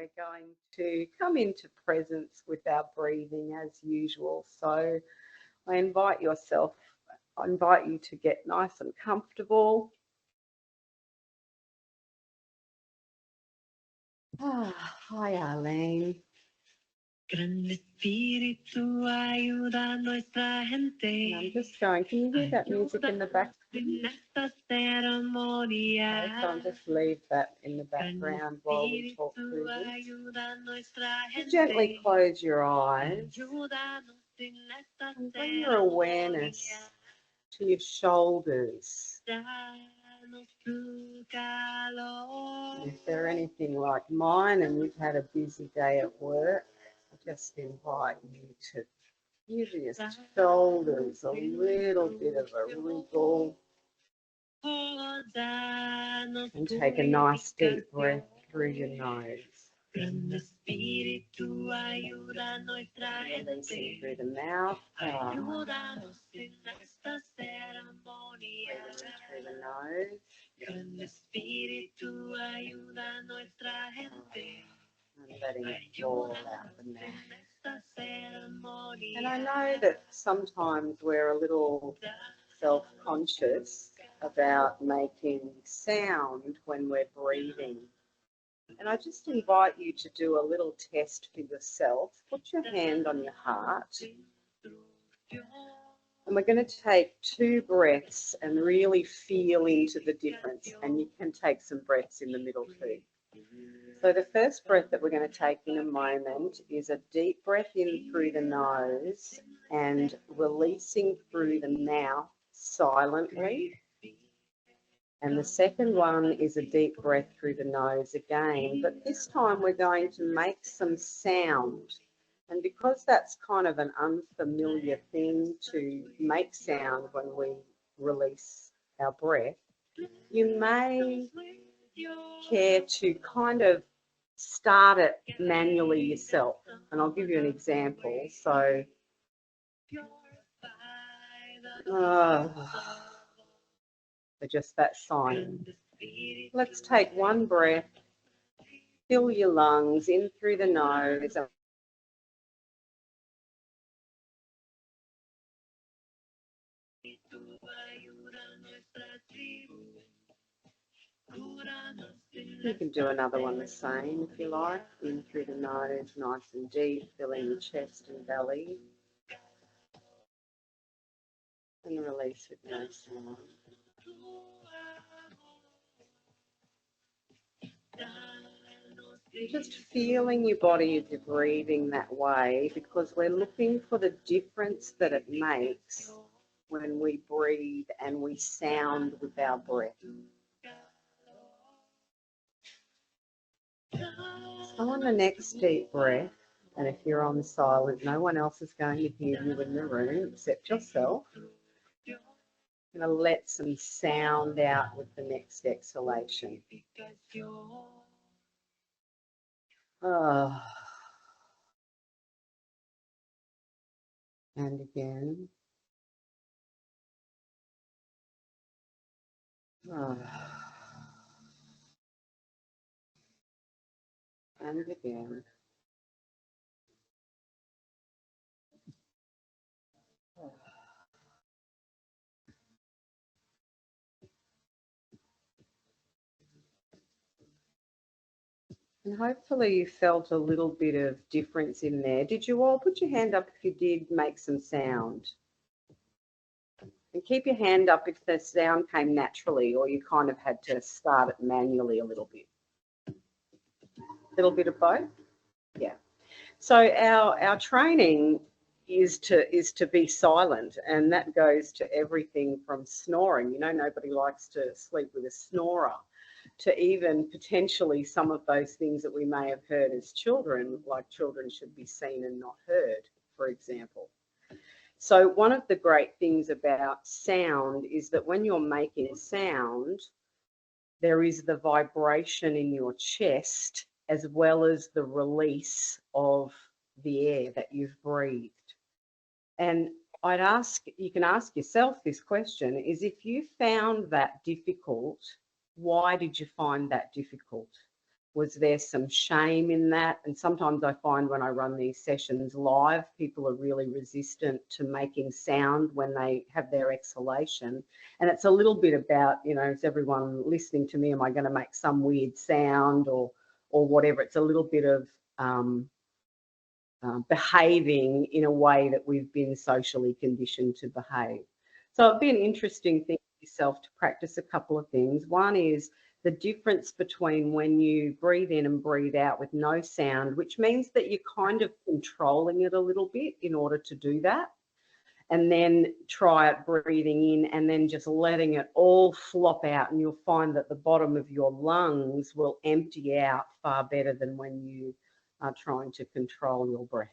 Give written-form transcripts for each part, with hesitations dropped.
we're going to come into presence with our breathing as usual. So I invite you to get nice and comfortable. Hi, Arlene. Grande Espíritu, ayuda a nuestra gente. And I'm just going, can you hear that music in the background? En esta ceremonia. Okay, so I'll just leave that in the background while we talk through this. Ayuda a nuestra gente. Gently close your eyes Ayúdanos en esta and bring your awareness to your shoulders. Danos tu calor. And if they're anything like mine and you've had a busy day at work, I just invite you to give your shoulders a little bit of a wriggle and take a nice deep breath through your nose. Grande Espíritu, ayuda a nuestra Releasing gente. through the mouth. Ayúdanos en esta ceremonia. Breathing through the nose. Grande Espíritu, ayuda a nuestra gente. And letting it fall out the mouth. En esta ceremonia. And I know that sometimes we're a little self-conscious about making sound when we're breathing. And I just invite you to do a little test for yourself. Put your hand on your heart. And we're going to take 2 breaths and really feel into the difference. And you can take some breaths in the middle too. So the first breath that we're going to take in a moment is a deep breath in through the nose and releasing through the mouth silently. And the second one is a deep breath through the nose again, but this time we're going to make some sound. And because that's kind of an unfamiliar thing to make sound when we release our breath, you may care to kind of start it manually yourself. And I'll give you an example. So, just that sign. Let's take 1 breath, fill your lungs in through the nose. You can do another one the same if you like. In through the nose, nice and deep, filling your chest and belly. And release with no sound. Just feeling your body as you're breathing that way, because we're looking for the difference that it makes when we breathe and we sound with our breath. So on the next deep breath, and if you're on silent, no one else is going to hear you in the room except yourself. I'm going to let some sound out with the next exhalation. And again. And again. And hopefully you felt a little bit of difference in there. Did you all put your hand up if you did make some sound? And keep your hand up if the sound came naturally or you kind of had to start it manually a little bit. A little bit of both? Yeah. So our training is to be silent, and that goes to everything from snoring. You know, nobody likes to sleep with a snorer, to even potentially some of those things that we may have heard as children, like children should be seen and not heard, for example. So one of the great things about sound is that when you're making sound, there is the vibration in your chest as well as the release of the air that you've breathed. And you can ask yourself this question, is if you found that difficult, why did you find that difficult? Was there some shame in that? And sometimes I find when I run these sessions live, people are really resistant to making sound when they have their exhalation. And it's a little bit about, you know, is everyone listening to me? Am I going to make some weird sound or whatever? It's a little bit of behaving in a way that we've been socially conditioned to behave. So it'd be an interesting thing for yourself to practice a couple of things. One is the difference between when you breathe in and breathe out with no sound, which means that you're kind of controlling it a little bit in order to do that. And then try it breathing in and then just letting it all flop out, and you'll find that the bottom of your lungs will empty out far better than when you are trying to control your breath.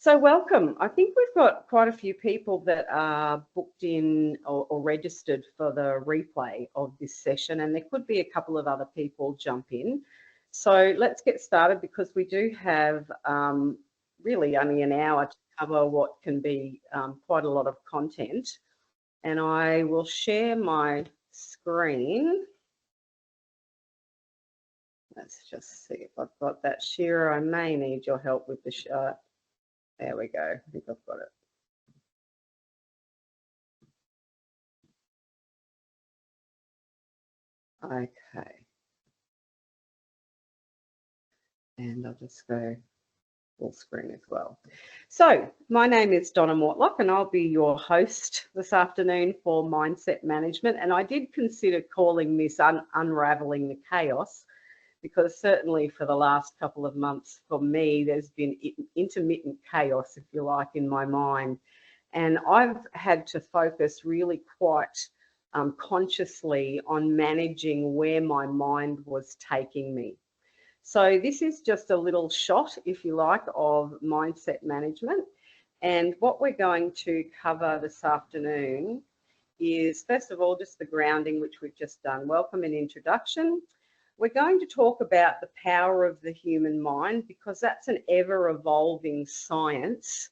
So welcome. I think we've got quite a few people that are booked in or registered for the replay of this session, and there could be a couple of other people jump in. So let's get started, because we do have really only an hour to cover what can be quite a lot of content. And I will share my screen. Let's just see if I've got that. Shira, I may need your help with the shot. There we go. I think I've got it. Okay. And I'll just go full screen as well. So my name is Donna Mortlock, and I'll be your host this afternoon for Mindset Management. And I did consider calling this Unraveling the Chaos, because certainly for the last couple of months for me, there's been intermittent chaos, if you like, in my mind. And I've had to focus really quite consciously on managing where my mind was taking me. So this is just a little shot, if you like, of mindset management. And what we're going to cover this afternoon is, first of all, just the grounding, which we've just done. Welcome and introduction. We're going to talk about the power of the human mind, because that's an ever-evolving science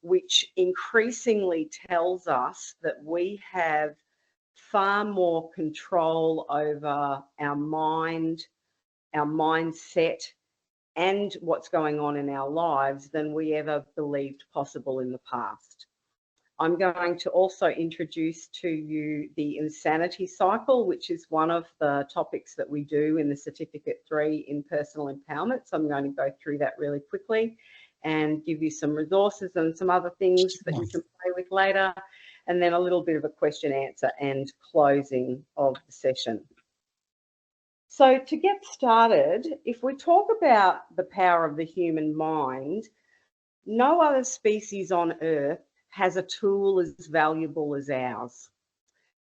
which increasingly tells us that we have far more control over our mind, our mindset, and what's going on in our lives than we ever believed possible in the past. I'm going to also introduce to you the insanity cycle, which is one of the topics that we do in the Certificate 3 in Personal Empowerment. So I'm going to go through that really quickly and give you some resources and some other things that you can play with later, and then a little bit of a question, answer, and closing of the session. So to get started, if we talk about the power of the human mind, no other species on Earth has a tool as valuable as ours.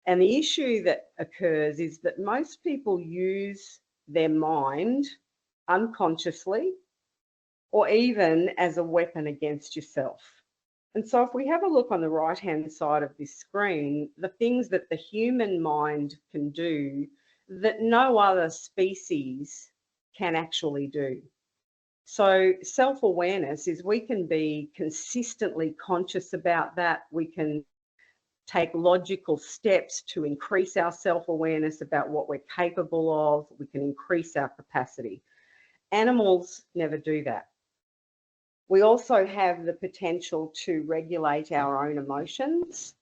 And the issue that occurs is that most people use their mind unconsciously, or even as a weapon against yourself. And so if we have a look on the right-hand side of this screen, the things that the human mind can do that no other species can actually do. So self-awareness is, we can be consistently conscious about that. We can take logical steps to increase our self-awareness about what we're capable of. We can increase our capacity. Animals never do that. We also have the potential to regulate our own emotions.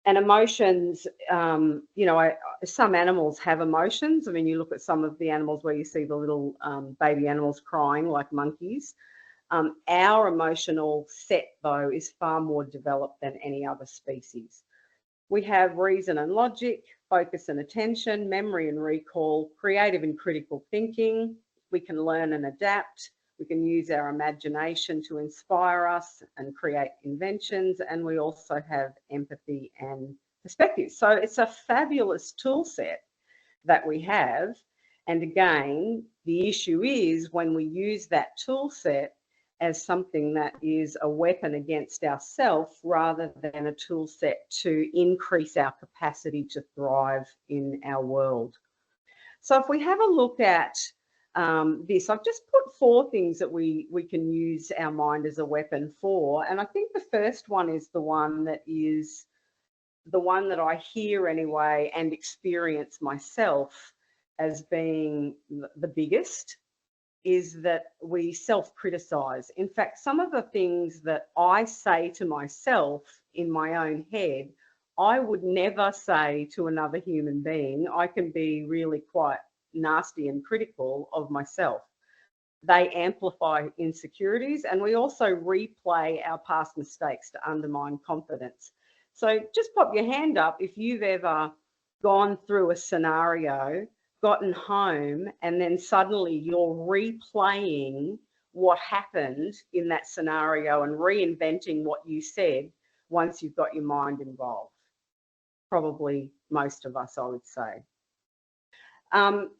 And emotions, you know, some animals have emotions. I mean, you look at some of the animals where you see the little baby animals crying, like monkeys. Our emotional set, though, is far more developed than any other species. We have reason and logic, focus and attention, memory and recall, creative and critical thinking. We can learn and adapt. We can use our imagination to inspire us and create inventions. And we also have empathy and perspective. So it's a fabulous tool set that we have. And again, the issue is when we use that tool set as something that is a weapon against ourselves rather than a tool set to increase our capacity to thrive in our world. So if we have a look at this, I've just put 4 things that we can use our mind as a weapon for. And I think the first one is the one that I hear anyway and experience myself. as being the biggest is that we self-criticize. In fact, some of the things that I say to myself in my own head, I would never say to another human being. I can be really quite nasty and critical of myself. They amplify insecurities, and we also replay our past mistakes to undermine confidence. So just pop your hand up if you've ever gone through a scenario, gotten home, and then suddenly you're replaying what happened in that scenario and reinventing what you said once you've got your mind involved. Probably most of us, I would say.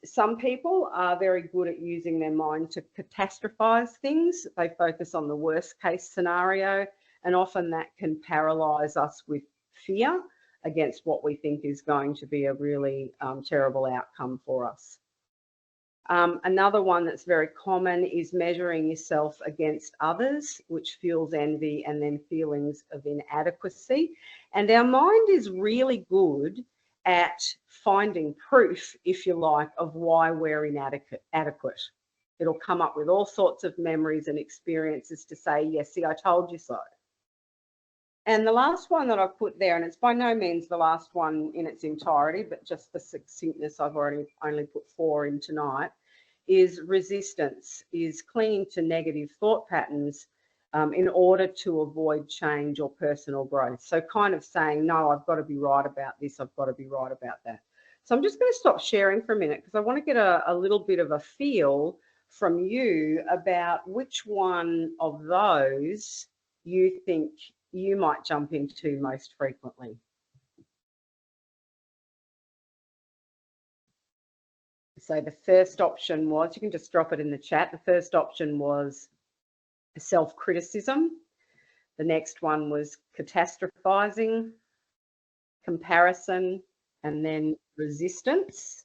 Some people are very good at using their mind to catastrophize things. They focus on the worst case scenario, and often that can paralyze us with fear against what we think is going to be a really terrible outcome for us. Another one that's very common is measuring yourself against others, which fuels envy and then feelings of inadequacy. And our mind is really good at finding proof, if you like, of why we're inadequate. It'll come up with all sorts of memories and experiences to say, yes, see, I told you so. And the last one that I've put there, and it's by no means the last one in its entirety, but just for succinctness, I've only put 4 in tonight, is resistance, is clinging to negative thought patterns in order to avoid change or personal growth. So kind of saying, no, I've got to be right about this, I've got to be right about that. So I'm just going to stop sharing for a minute because I want to get a little bit of a feel from you about which one of those you think you might jump into most frequently. So the first option was, you can just drop it in the chat. The first option was self-criticism. The next one was catastrophizing, comparison, and then resistance.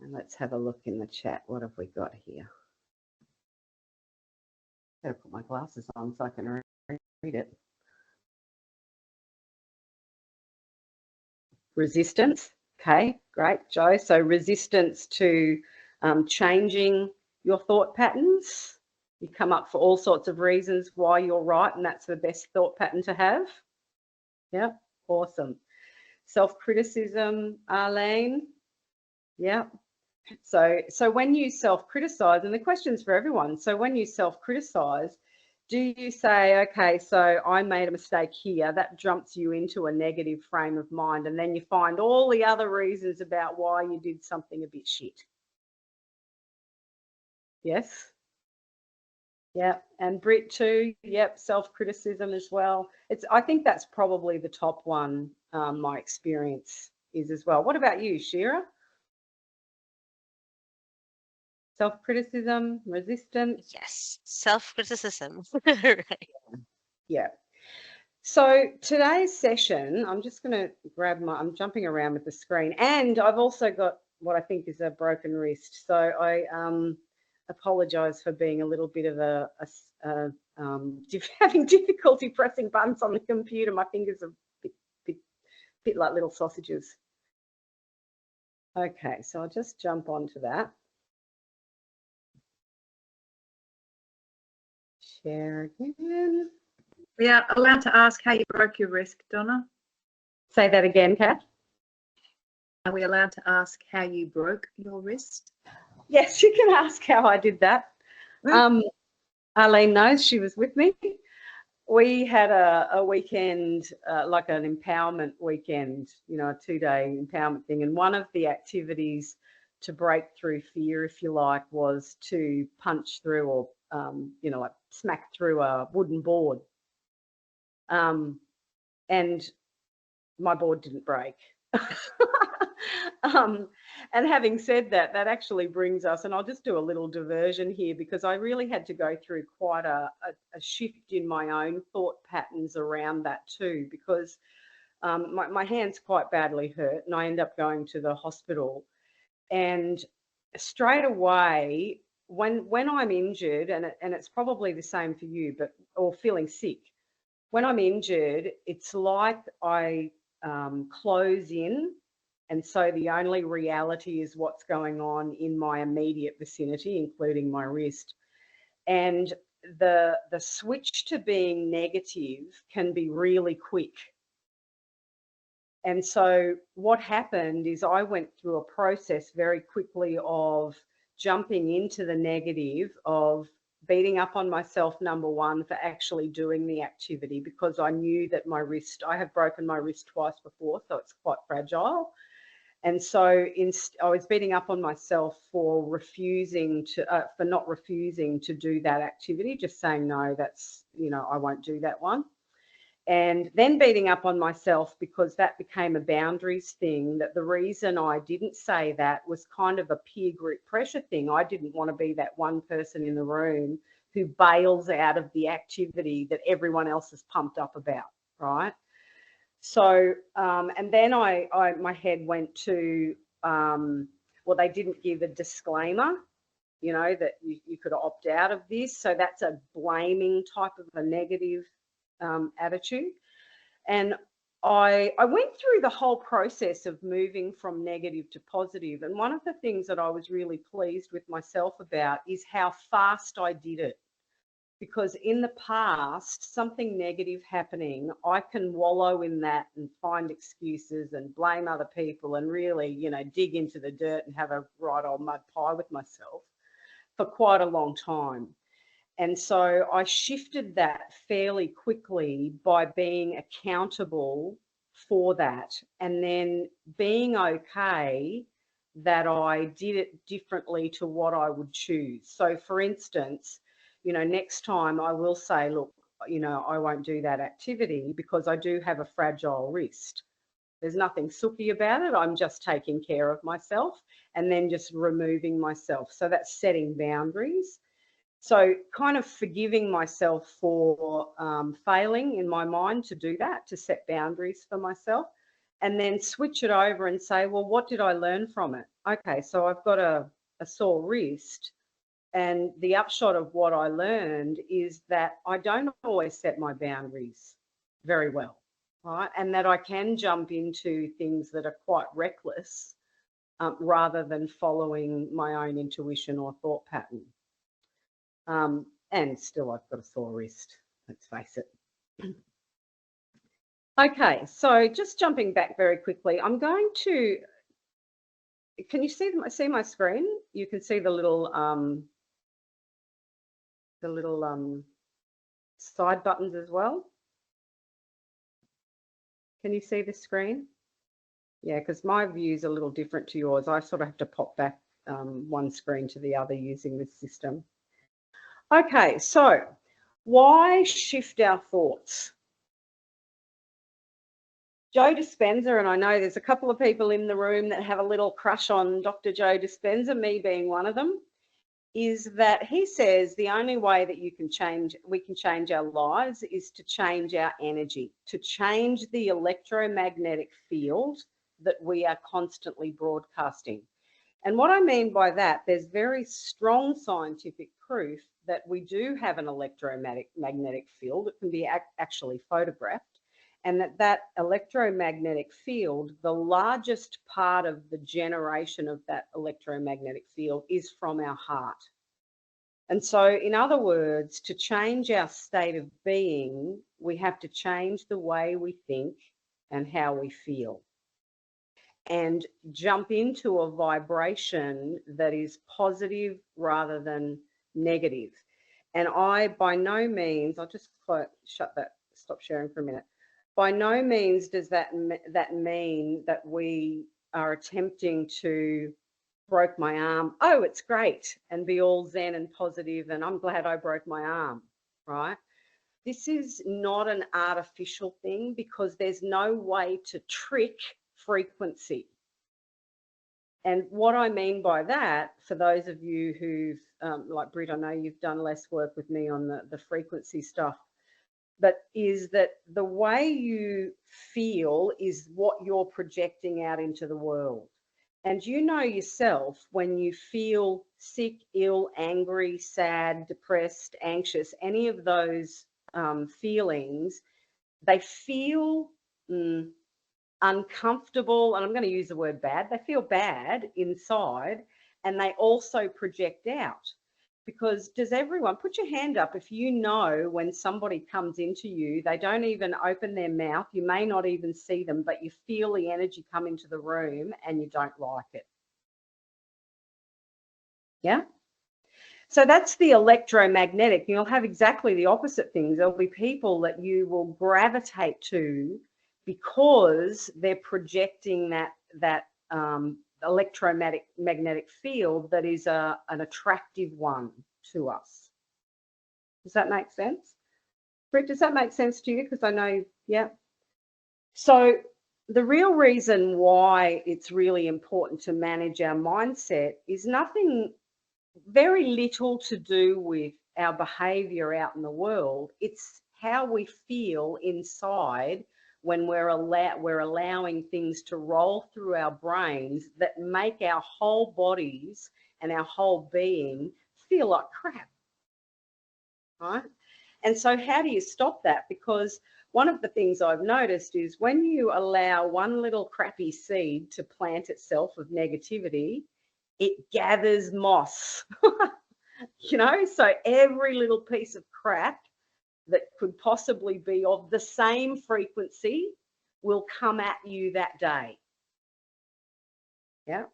And let's have a look in the chat. What have we got here? Better put my glasses on so I can read it. Resistance. Okay, great, Jo. So resistance to changing your thought patterns. You come up for all sorts of reasons why you're right, and that's the best thought pattern to have. Yeah, awesome. Self-criticism, Arlene. Yeah. So when you self-criticize, and the question's for everyone, so when you self-criticize, do you say, okay, so I made a mistake here, that jumps you into a negative frame of mind, and then you find all the other reasons about why you did something a bit shit? Yes? Yeah, and Brit too, yep, self-criticism as well. I think that's probably the top one, my experience is as well. What about you, Shira? Self-criticism, resistance? Yes, self-criticism. Right. Yeah. So today's session, I'm just going to I'm jumping around with the screen, and I've also got what I think is a broken wrist. So I apologise for being a little bit of having difficulty pressing buttons on the computer. My fingers are a bit like little sausages. Okay, so I'll just jump onto that. Share again. We are allowed to ask how you broke your wrist, Donna? Say that again, Kat. Are we allowed to ask how you broke your wrist? Yes, you can ask how I did that. Arlene knows, she was with me. We had a weekend, like an empowerment weekend, you know, a 2-day empowerment thing. And one of the activities to break through fear, if you like, was to punch through or, you know, like smack through a wooden board. And my board didn't break. And having said that, that actually brings us, and I'll just do a little diversion here because I really had to go through quite a shift in my own thought patterns around that too, because my hand's quite badly hurt and I end up going to the hospital. And straight away, when I'm injured, and it's probably the same for you, or feeling sick, when I'm injured, it's like I close in. And so the only reality is what's going on in my immediate vicinity, including my wrist. And the switch to being negative can be really quick. And so what happened is I went through a process very quickly of jumping into the negative, of beating up on myself, number one, for actually doing the activity, because I knew that my wrist, I have broken my wrist twice before, so it's quite fragile. And so I was beating up on myself for not refusing to do that activity, just saying, no, that's, I won't do that one. And then beating up on myself because that became a boundaries thing, that the reason I didn't say that was kind of a peer group pressure thing. I didn't want to be that one person in the room who bails out of the activity that everyone else is pumped up about, right? So, and then my head went to, well, they didn't give a disclaimer, that you could opt out of this. So that's a blaming type of a negative attitude. And I went through the whole process of moving from negative to positive. And one of the things that I was really pleased with myself about is how fast I did it. Because in the past, something negative happening, I can wallow in that and find excuses and blame other people and really, dig into the dirt and have a right old mud pie with myself for quite a long time. And so I shifted that fairly quickly by being accountable for that and then being okay that I did it differently to what I would choose. So for instance, next time I will say, look, I won't do that activity because I do have a fragile wrist. There's nothing sooky about it. I'm just taking care of myself and then just removing myself. So that's setting boundaries. So kind of forgiving myself for failing in my mind to do that, to set boundaries for myself, and then switch it over and say, well, what did I learn from it? Okay, so I've got a sore wrist. And the upshot of what I learned is that I don't always set my boundaries very well, right? And that I can jump into things that are quite reckless rather than following my own intuition or thought pattern. And still I've got a sore wrist, let's face it. Okay, so just jumping back very quickly, I'm going to, can you see my screen? You can see the little side buttons as well. Can you see the screen? Yeah, because my view is a little different to yours. I sort of have to pop back one screen to the other using this system. Okay, so why shift our thoughts? Joe Dispenza, and I know there's a couple of people in the room that have a little crush on Dr. Joe Dispenza, me being one of them, is that he says the only way that we can change our lives is to change our energy, to change the electromagnetic field that we are constantly broadcasting. And what I mean by that, there's very strong scientific proof that we do have an electromagnetic field that can be actually photographed, and that electromagnetic field, the largest part of the generation of that electromagnetic field is from our heart. And so, in other words, to change our state of being, we have to change the way we think and how we feel, and jump into a vibration that is positive rather than negative. And I, by no means, I'll just stop sharing for a minute. By no means does that mean that we are attempting to broke my arm. Oh, it's great, and be all zen and positive, and I'm glad I broke my arm, right? This is not an artificial thing because there's no way to trick frequency. And what I mean by that, for those of you who've, like Britt, I know you've done less work with me on the frequency stuff, but is that the way you feel is what you're projecting out into the world. And you know yourself, when you feel sick, ill, angry, sad, depressed, anxious, any of those feelings, they feel uncomfortable, and I'm going to use the word bad, they feel bad inside, and they also project out. Because does everyone, put your hand up if you know when somebody comes into you, they don't even open their mouth, you may not even see them, but you feel the energy come into the room and you don't like it. Yeah? So that's the electromagnetic. You'll have exactly the opposite things. There'll be people that you will gravitate to because they're projecting that electromagnetic field that is an attractive one to us. Does that make sense? Britt, does that make sense to you? Because I know, yeah. So the real reason why it's really important to manage our mindset is nothing, very little to do with our behavior out in the world. It's how we feel inside when we're allowing things to roll through our brains that make our whole bodies and our whole being feel like crap, right? And so how do you stop that? Because one of the things I've noticed is when you allow one little crappy seed to plant itself of negativity, it gathers moss, you know? So every little piece of crap that could possibly be of the same frequency will come at you that day. Yeah.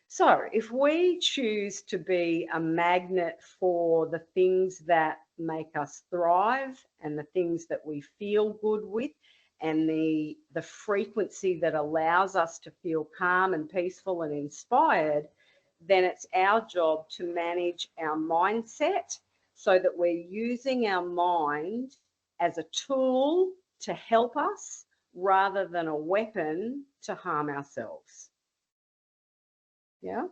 So if we choose to be a magnet for the things that make us thrive and the things that we feel good with and the frequency that allows us to feel calm and peaceful and inspired, then it's our job to manage our mindset so that we're using our mind as a tool to help us rather than a weapon to harm ourselves. Yeah.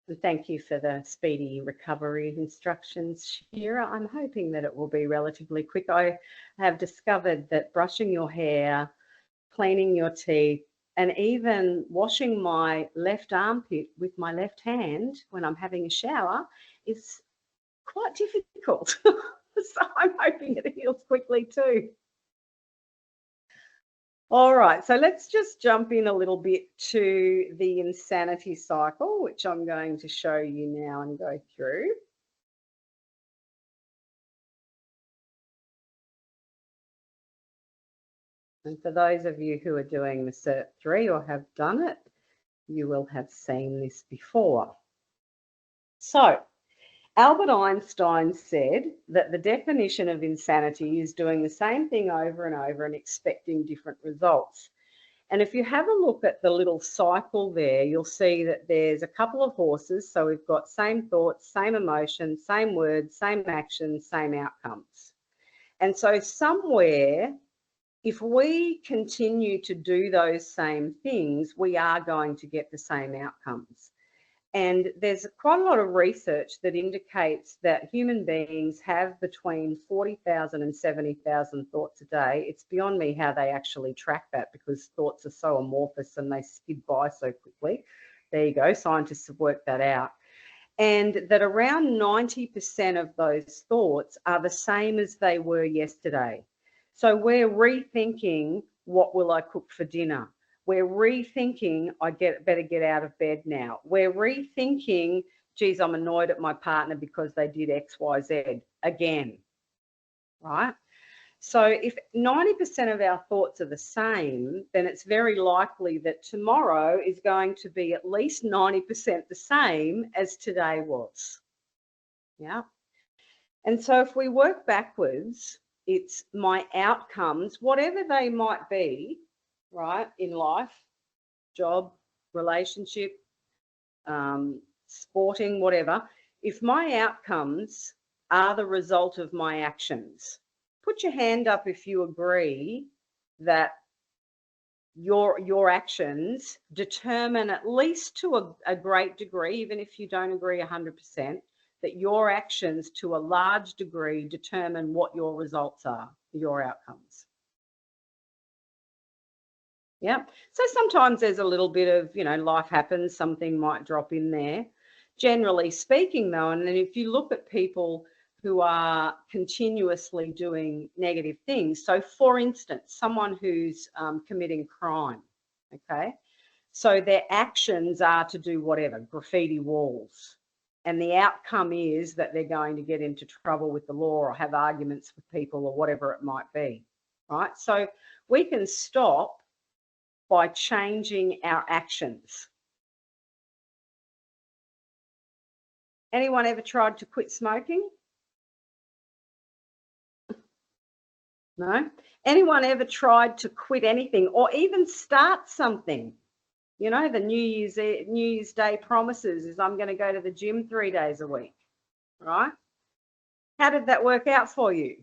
And thank you for the speedy recovery instructions, Shira. I'm hoping that it will be relatively quick. I have discovered that brushing your hair, cleaning your teeth, and even washing my left armpit with my left hand when I'm having a shower is quite difficult. So I'm hoping it heals quickly too. All right, so let's just jump in a little bit to the insanity cycle, which I'm going to show you now and go through. And for those of you who are doing the Cert 3 or have done it, you will have seen this before. So Albert Einstein said that the definition of insanity is doing the same thing over and over and expecting different results. And if you have a look at the little cycle there, you'll see that there's a couple of horses. So we've got same thoughts, same emotions, same words, same actions, same outcomes. And so somewhere, if we continue to do those same things, we are going to get the same outcomes. And there's quite a lot of research that indicates that human beings have between 40,000 and 70,000 thoughts a day. It's beyond me how they actually track that because thoughts are so amorphous and they skid by so quickly. There you go, scientists have worked that out. And that around 90% of those thoughts are the same as they were yesterday. So we're rethinking, what will I cook for dinner? We're rethinking, I better get out of bed now. We're rethinking, geez, I'm annoyed at my partner because they did X, Y, Z again, right? So if 90% of our thoughts are the same, then it's very likely that tomorrow is going to be at least 90% the same as today was. Yeah. And so if we work backwards, it's my outcomes, whatever they might be, right, in life, job, relationship, sporting, whatever. If my outcomes are the result of my actions, put your hand up if you agree that your actions determine, at least to a great degree, even if you don't agree 100%, that your actions to a large degree determine what your results are, your outcomes. Yeah. So sometimes there's a little bit of, you know, life happens, something might drop in there. Generally speaking, though, and then if you look at people who are continuously doing negative things. So, for instance, someone who's committing crime, okay? So their actions are to do whatever, graffiti walls. And the outcome is that they're going to get into trouble with the law or have arguments with people or whatever it might be, right? So we can stop by changing our actions. Anyone ever tried to quit smoking? No? Anyone ever tried to quit anything or even start something? You know, the New Year's Day promises is I'm going to go to the gym 3 days a week, right? How did that work out for you?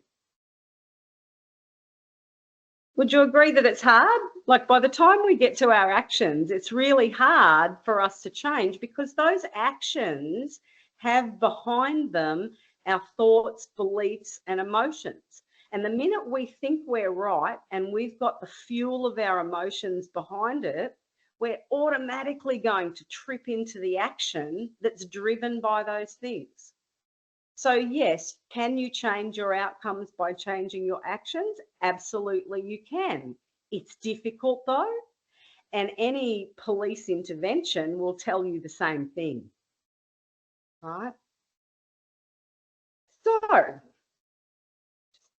Would you agree that it's hard? Like by the time we get to our actions, it's really hard for us to change because those actions have behind them our thoughts, beliefs, and emotions. And the minute we think we're right and we've got the fuel of our emotions behind it, we're automatically going to trip into the action that's driven by those things. So yes, can you change your outcomes by changing your actions? Absolutely you can. It's difficult though, and any police intervention will tell you the same thing, right? So,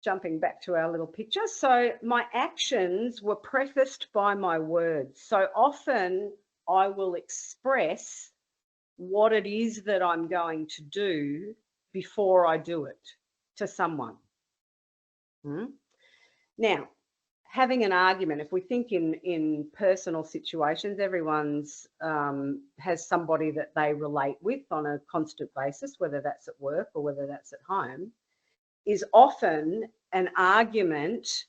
jumping back to our little picture. So my actions were prefaced by my words. So often I will express what it is that I'm going to do before I do it to someone. Now, having an argument, if we think in personal situations, everyone's has somebody that they relate with on a constant basis, whether that's at work or whether that's at home, is often an argument.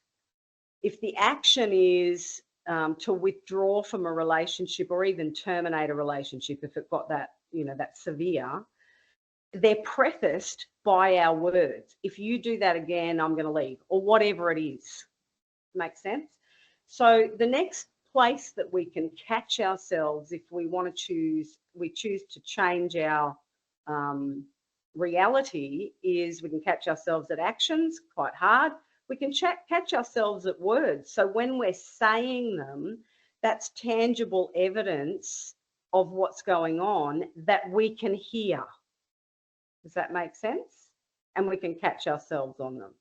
If the action is to withdraw from a relationship or even terminate a relationship, if it got that, you know, that severe, they're prefaced by our words. If you do that again, I'm going to leave, or whatever it is. Make sense? So the next place that we can catch ourselves if we want to choose to change our reality is we can catch ourselves at actions, quite hard. We can catch ourselves at words. So when we're saying them, that's tangible evidence of what's going on that we can hear. Does that make sense? And we can catch ourselves on them.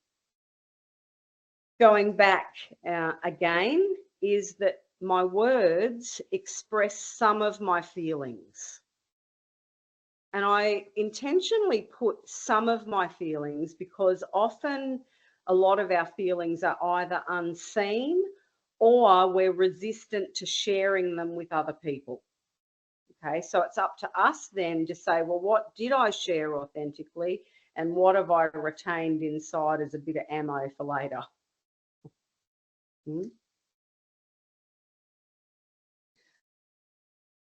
Going back again is that my words express some of my feelings. And I intentionally put some of my feelings because often a lot of our feelings are either unseen or we're resistant to sharing them with other people. Okay, so it's up to us then to say, well, what did I share authentically and what have I retained inside as a bit of ammo for later?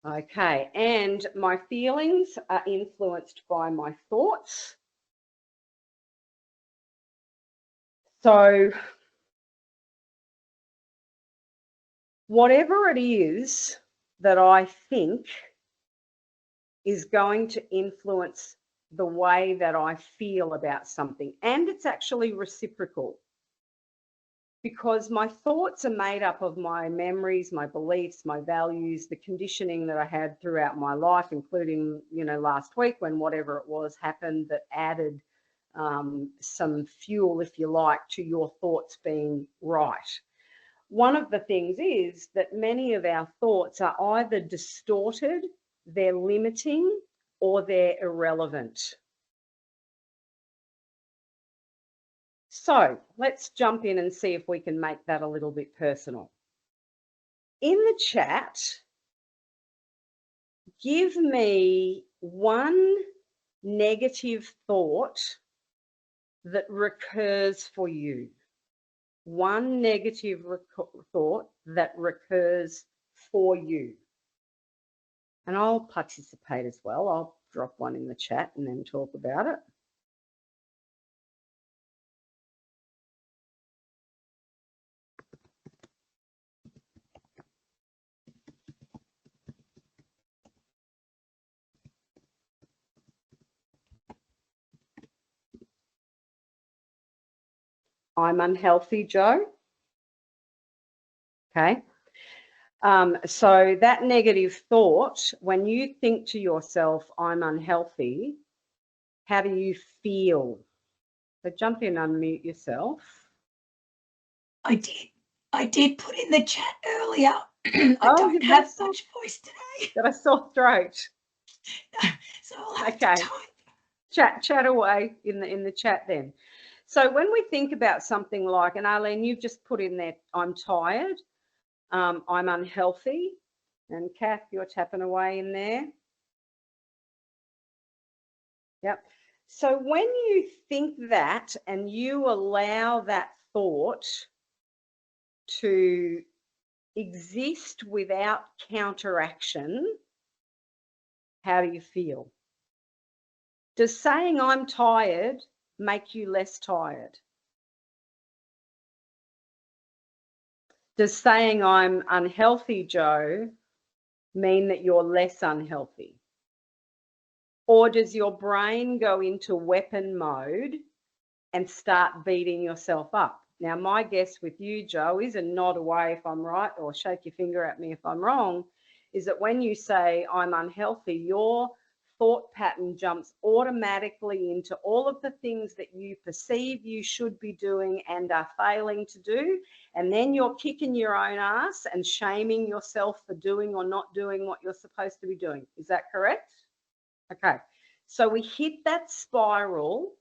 Okay, and my feelings are influenced by my thoughts. So whatever it is that I think is going to influence the way that I feel about something, and it's actually reciprocal. Because my thoughts are made up of my memories, my beliefs, my values, the conditioning that I had throughout my life, including, you know, last week when whatever it was happened that added some fuel, if you like, to your thoughts being right. One of the things is that many of our thoughts are either distorted, they're limiting, or they're irrelevant. So let's jump in and see if we can make that a little bit personal. In the chat, give me one negative thought that recurs for you. One negative thought that recurs for you. And I'll participate as well. I'll drop one in the chat and then talk about it. I'm unhealthy, Joe. Okay. So that negative thought, when you think to yourself, I'm unhealthy, how do you feel? So jump in, unmute yourself. I did put in the chat earlier. I Oh, don't you've got have a sore- much voice today, Got a sore throat. so I'll have Okay. to type. Chat away in the chat then. So when we think about something like, and Arlene, you've just put in there, I'm tired, I'm unhealthy, and Kath, you're tapping away in there. Yep. So when you think that and you allow that thought to exist without counteraction, how do you feel? Does saying I'm tired make you less tired? Does saying I'm unhealthy, Joe, mean that you're less unhealthy? Or does your brain go into weapon mode and start beating yourself up? Now, my guess with you, Joe, is, and nod away if I'm right, or shake your finger at me if I'm wrong, is that when you say I'm unhealthy, your thought pattern jumps automatically into all of the things that you perceive you should be doing and are failing to do. And then you're kicking your own ass and shaming yourself for doing or not doing what you're supposed to be doing. Is that correct? Okay. So we hit that spiral,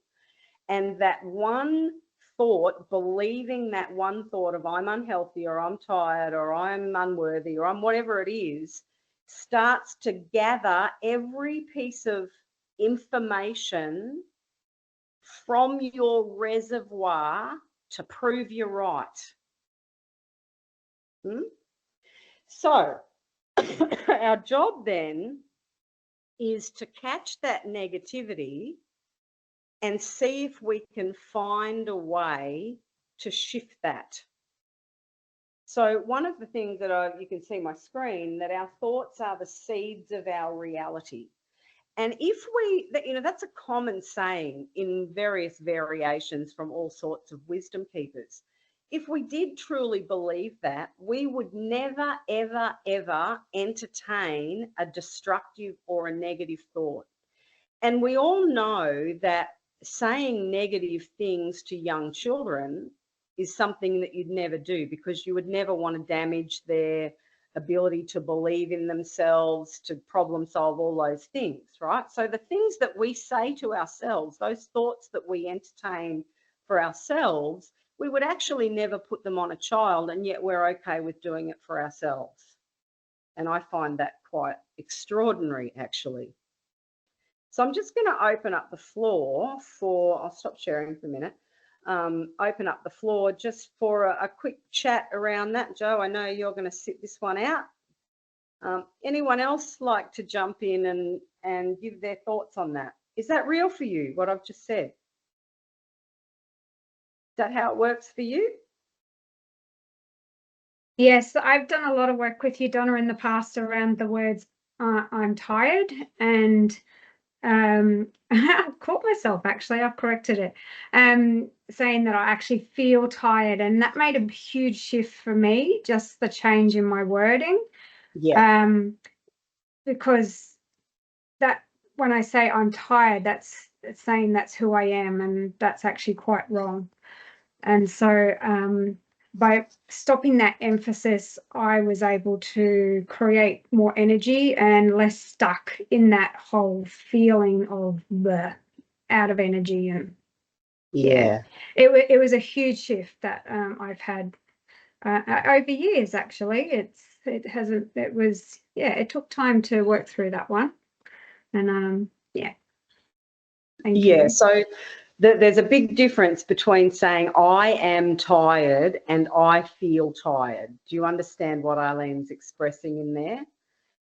and that one thought, believing that one thought of I'm unhealthy or I'm tired or I'm unworthy or I'm whatever it is, starts to gather every piece of information from your reservoir to prove you're right. So our job then is to catch that negativity and see if we can find a way to shift that. So one of the things that you can see my screen, that our thoughts are the seeds of our reality. And if that's a common saying in various variations from all sorts of wisdom keepers. If we did truly believe that, we would never, ever, ever entertain a destructive or a negative thought. And we all know that saying negative things to young children is something that you'd never do, because you would never want to damage their ability to believe in themselves, to problem solve, all those things, right? So the things that we say to ourselves, those thoughts that we entertain for ourselves, we would actually never put them on a child, and yet we're okay with doing it for ourselves. And I find that quite extraordinary, actually. So I'm just going to open up the floor for, I'll stop sharing for a minute, open up the floor just for a quick chat around that. Joe, I know you're going to sit this one out. Anyone else like to jump in and give their thoughts on that? Is that real for you, what I've just said? Is that how it works for you? Yes, I've done a lot of work with you, Donna, in the past around the words I'm tired, and I've caught myself, actually, I've corrected it, saying that I actually feel tired, and that made a huge shift for me, just the change in my wording. Yeah. Because that when I say I'm tired, that's saying that's who I am, and that's actually quite wrong. And so by stopping that emphasis, I was able to create more energy and less stuck in that whole feeling of the out of energy. And it was a huge shift that I've had over years. Actually, it took time to work through that one. And thank you. So there's a big difference between saying I am tired and I feel tired. Do you understand what Eileen's expressing in there?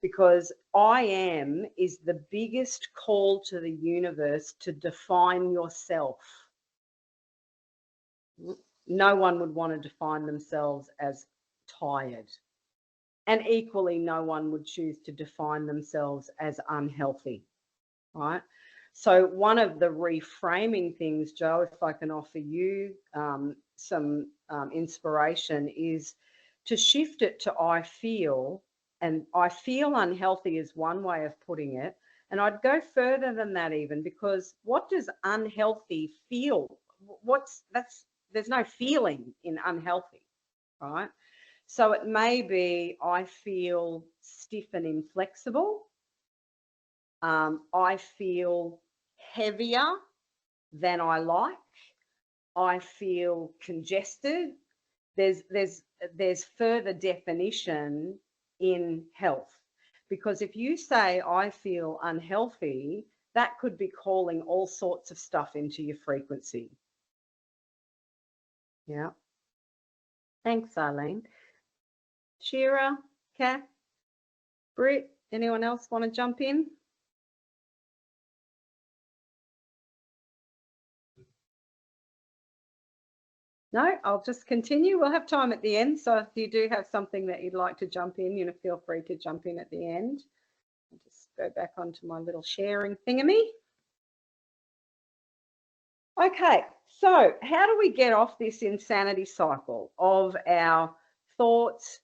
Because I am is the biggest call to the universe to define yourself. No one would want to define themselves as tired. And equally, no one would choose to define themselves as unhealthy, right? So one of the reframing things, Joe, if I can offer you, some inspiration is to shift it to I feel, and I feel unhealthy is one way of putting it. And I'd go further than that even, because what does unhealthy feel? There's no feeling in unhealthy, right? So it may be I feel stiff and inflexible. I feel heavier than I like. I feel congested. There's further definition in health, because if you say I feel unhealthy, that could be calling all sorts of stuff into your frequency. Yeah. Thanks, Eileen. Shira, Kath, Britt, anyone else want to jump in? No, I'll just continue. We'll have time at the end. So if you do have something that you'd like to jump in, feel free to jump in at the end. I'll just go back onto my little sharing thingammy. Okay, so how do we get off this insanity cycle of our thoughts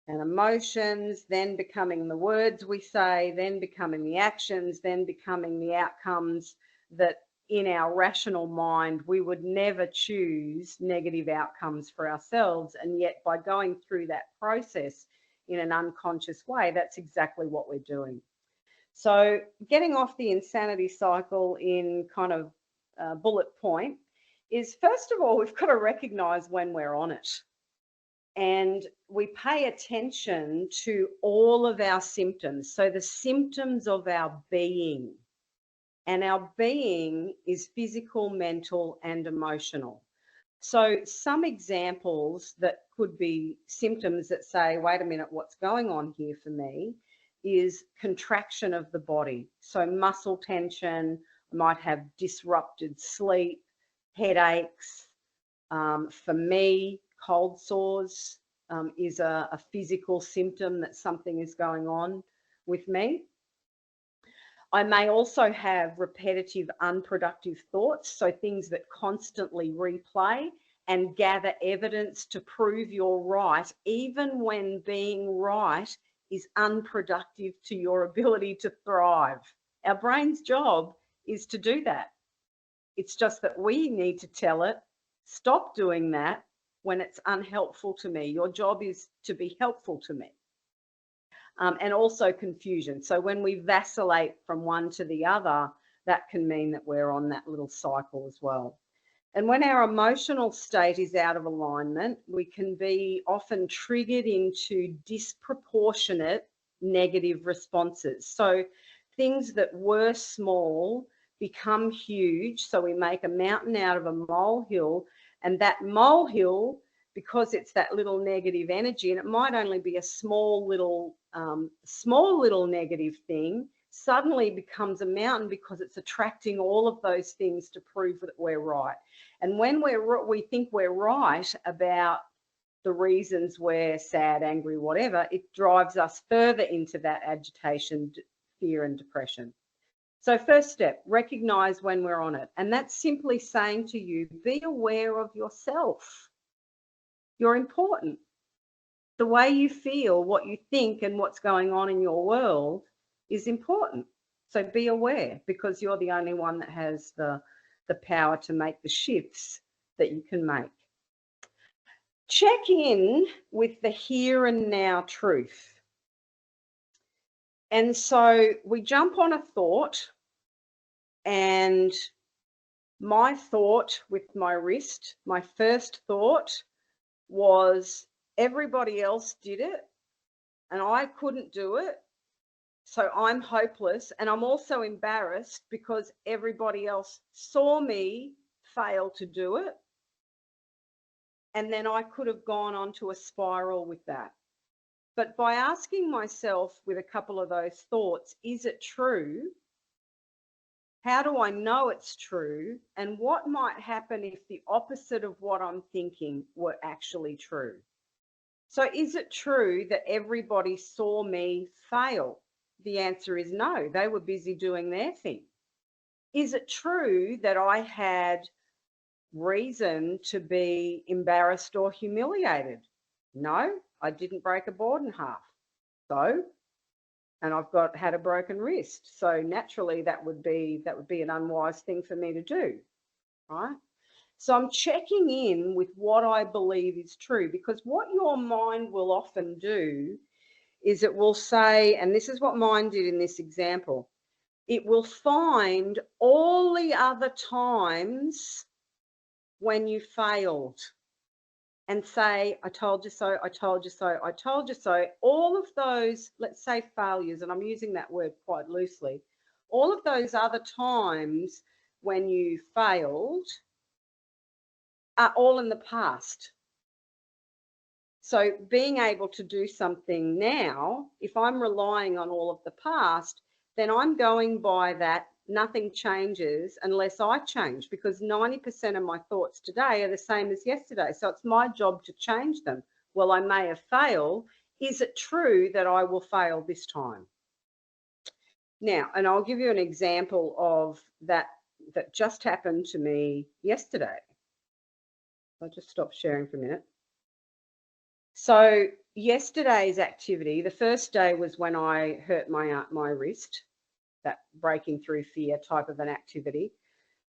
and emotions, then becoming the words we say, then becoming the actions, then becoming the outcomes that in our rational mind we would never choose negative outcomes for ourselves, and yet by going through that process in an unconscious way, that's exactly what we're doing. So getting off the insanity cycle in kind of bullet point is, first of all, we've got to recognize when we're on it, and we pay attention to all of our symptoms. So the symptoms of our being, and our being is physical, mental, and emotional. So some examples that could be symptoms that say, wait a minute, what's going on here for me, is contraction of the body. So muscle tension, I might have disrupted sleep, headaches. For me, cold sores is a physical symptom that something is going on with me. I may also have repetitive, unproductive thoughts, so things that constantly replay and gather evidence to prove you're right, even when being right is unproductive to your ability to thrive. Our brain's job is to do that. It's just that we need to tell it, stop doing that when it's unhelpful to me. Your job is to be helpful to me. And also confusion. So when we vacillate from one to the other, that can mean that we're on that little cycle as well. And when our emotional state is out of alignment, we can be often triggered into disproportionate negative responses. So things that were small become huge. So we make a mountain out of a molehill, and that molehill, because it's that little negative energy, and it might only be a small little negative thing, suddenly becomes a mountain because it's attracting all of those things to prove that we're right. And when we think we're right about the reasons we're sad, angry, whatever, it drives us further into that agitation, fear, and depression. So first step, recognize when we're on it. And that's simply saying to you, be aware of yourself. You're important. The way you feel, what you think, and what's going on in your world is important. So be aware, because you're the only one that has the power to make the shifts that you can make. Check in with the here and now truth. And so we jump on a thought, and my thought with my wrist, my first thought was everybody else did it and I couldn't do it. So I'm hopeless, and I'm also embarrassed because everybody else saw me fail to do it. And then I could have gone on to a spiral with that. But by asking myself with a couple of those thoughts, is it true? How do I know it's true? And what might happen if the opposite of what I'm thinking were actually true? So is it true that everybody saw me fail? The answer is no, they were busy doing their thing. Is it true that I had reason to be embarrassed or humiliated. No, I didn't break a board in half. So, and I've had a broken wrist. So naturally that would be an unwise thing for me to do, right? So I'm checking in with what I believe is true, because what your mind will often do is it will say, and this is what mine did in this example, it will find all the other times when you failed and say, I told you so, I told you so, I told you so. All of those, let's say failures, and I'm using that word quite loosely, all of those other times when you failed are all in the past. So being able to do something now, if I'm relying on all of the past, then I'm going by that nothing changes unless I change, because 90% of my thoughts today are the same as yesterday. So it's my job to change them. Well, I may have failed. Is it true that I will fail this time? Now, and I'll give you an example of that just happened to me yesterday. I'll just stop sharing for a minute. So yesterday's activity, the first day was when I hurt my wrist, that breaking through fear type of an activity.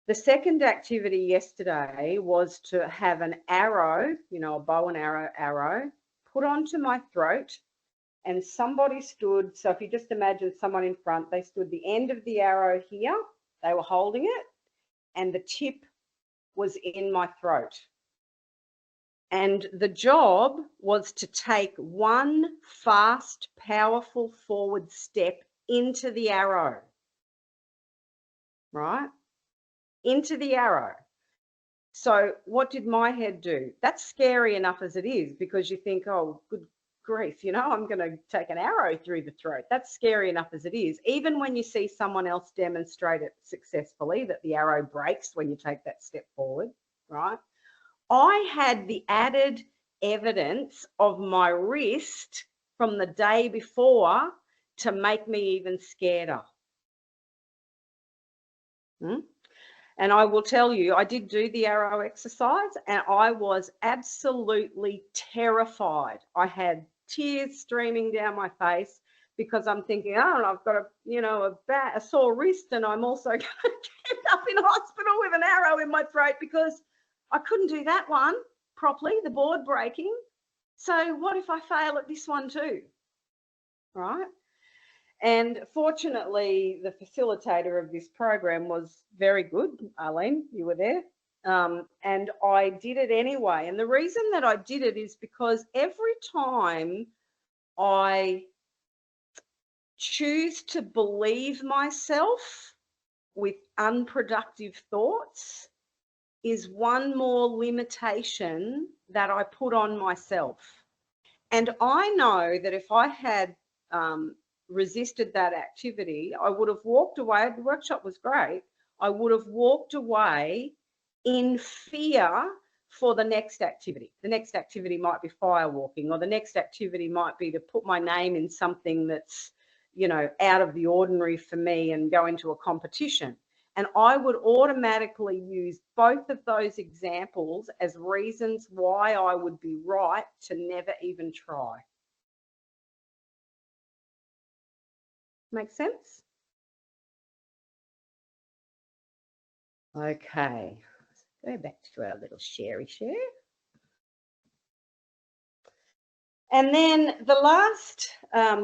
The second activity yesterday was to have an arrow, you know, a bow and arrow put onto my throat, and somebody stood. So if you just imagine someone in front, they stood the end of the arrow here, they were holding it, and the tip was in my throat. And the job was to take one fast, powerful forward step into the arrow, right? Into the arrow. So what did my head do? That's scary enough as it is, because you think, oh, good grief, you know, I'm going to take an arrow through the throat. That's scary enough as it is. Even when you see someone else demonstrate it successfully, that the arrow breaks when you take that step forward, right? I had the added evidence of my wrist from the day before to make me even scareder. And I will tell you, I did do the arrow exercise and I was absolutely terrified. I had tears streaming down my face because I'm thinking, oh, I've got a sore wrist, and I'm also going to end up in hospital with an arrow in my throat because I couldn't do that one properly, the board breaking. So what if I fail at this one too, right? And fortunately, the facilitator of this program was very good. Arlene, you were there. And I did it anyway. And the reason that I did it is because every time I choose to believe myself with unproductive thoughts is one more limitation that I put on myself. And I know that if I had resisted that activity, I would have walked away. The workshop was great. I would have walked away in fear for the next activity. The next activity might be firewalking, or the next activity might be to put my name in something that's, you know, out of the ordinary for me and go into a competition. And I would automatically use both of those examples as reasons why I would be right to never even try. Make sense? Okay, let's go back to our little sharey share. And then the last,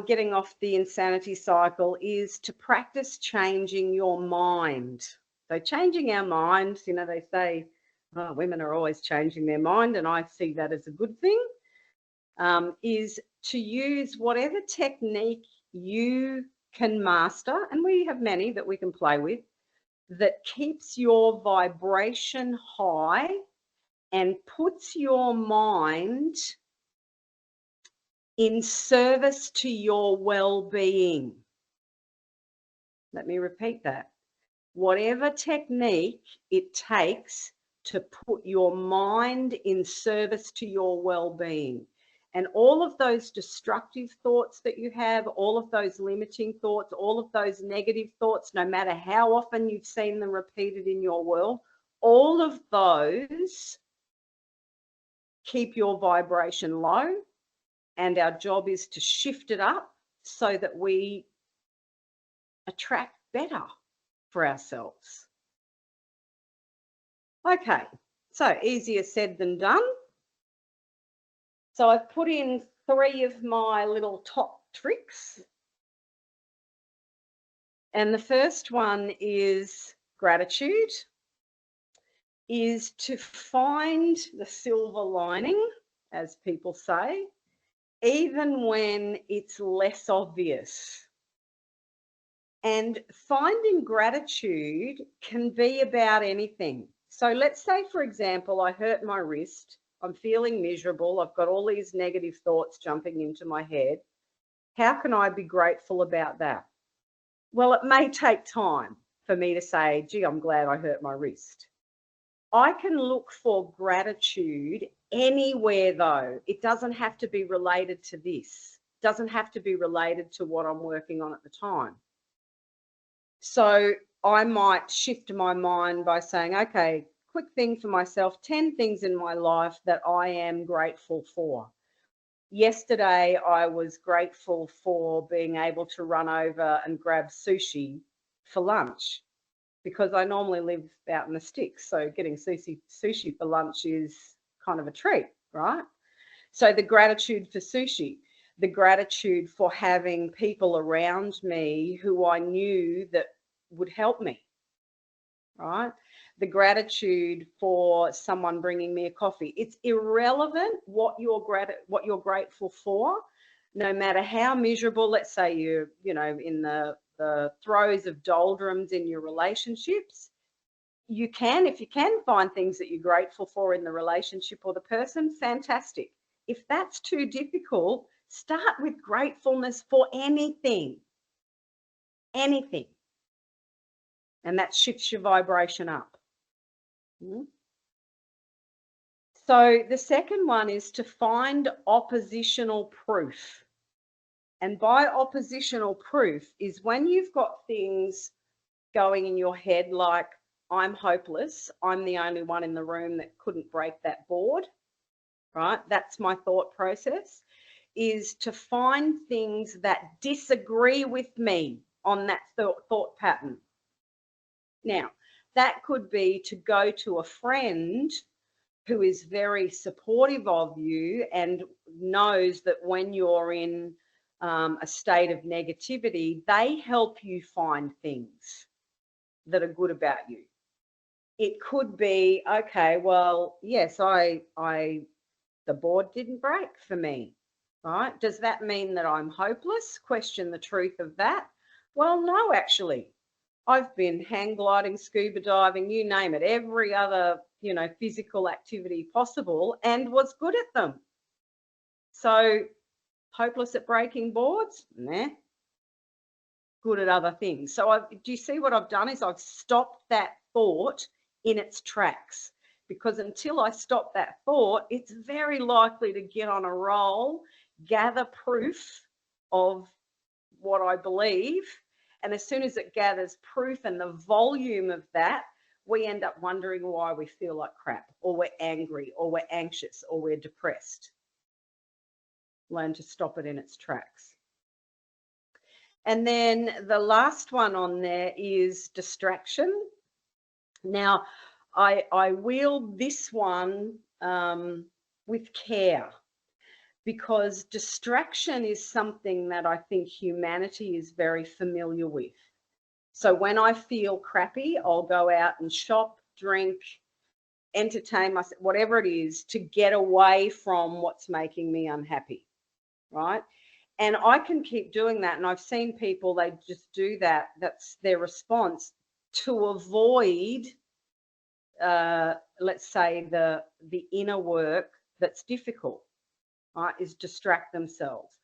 getting off the insanity cycle, is to practice changing your mind. So changing our minds, you know, they say, oh, women are always changing their mind, and I see that as a good thing, is to use whatever technique you can master, and we have many that we can play with, that keeps your vibration high and puts your mind in service to your well-being. Let me repeat that. Whatever technique it takes to put your mind in service to your well-being. And all of those destructive thoughts that you have, all of those limiting thoughts, all of those negative thoughts, no matter how often you've seen them repeated in your world, all of those keep your vibration low, and our job is to shift it up so that we attract better for ourselves. Okay, so easier said than done. So I've put in 3 of my little top tricks. And the first one is gratitude, is to find the silver lining, as people say, even when it's less obvious. And finding gratitude can be about anything. So let's say, for example, I hurt my wrist. I'm feeling miserable. I've got all these negative thoughts jumping into my head. How can I be grateful about that? Well, it may take time for me to say, gee, I'm glad I hurt my wrist. I can look for gratitude anywhere, though. It doesn't have to be related to this. It doesn't have to be related to what I'm working on at the time. So I might shift my mind by saying, okay, quick thing for myself, 10 things in my life that I am grateful for. Yesterday, I was grateful for being able to run over and grab sushi for lunch, because I normally live out in the sticks. So getting sushi for lunch is kind of a treat, right? So the gratitude for sushi, the gratitude for having people around me who I knew that would help me, right? The gratitude for someone bringing me a coffee. It's irrelevant what you're grateful for, no matter how miserable. Let's say you're, in the throes of doldrums in your relationships. If you can find things that you're grateful for in the relationship or the person, fantastic. If that's too difficult, start with gratefulness for anything, and that shifts your vibration up. So the second one is to find oppositional proof. And by oppositional proof is when you've got things going in your head like, I'm hopeless, I'm the only one in the room that couldn't break that board, right? That's my thought process, is to find things that disagree with me on that thought pattern. Now, that could be to go to a friend who is very supportive of you and knows that when you're in a state of negativity, they help you find things that are good about you. It could be, okay, well, yes, the board didn't break for me, right? Does that mean that I'm hopeless? Question the truth of that. Well, no, actually. I've been hang gliding, scuba diving, you name it, every other, physical activity possible, and was good at them. So hopeless at breaking boards? Nah. Good at other things. So do you see what I've done is I've stopped that thought in its tracks, because until I stop that thought, it's very likely to get on a roll, gather proof of what I believe. And as soon as it gathers proof and the volume of that, we end up wondering why we feel like crap, or we're angry, or we're anxious, or we're depressed. Learn to stop it in its tracks. And then the last one on there is distraction. Now, I wield this one with care, because distraction is something that I think humanity is very familiar with. So when I feel crappy, I'll go out and shop, drink, entertain myself, whatever it is, to get away from what's making me unhappy, right? And I can keep doing that. And I've seen people, they just do that. That's their response to avoid, let's say, the inner work that's difficult. Right, is distract themselves.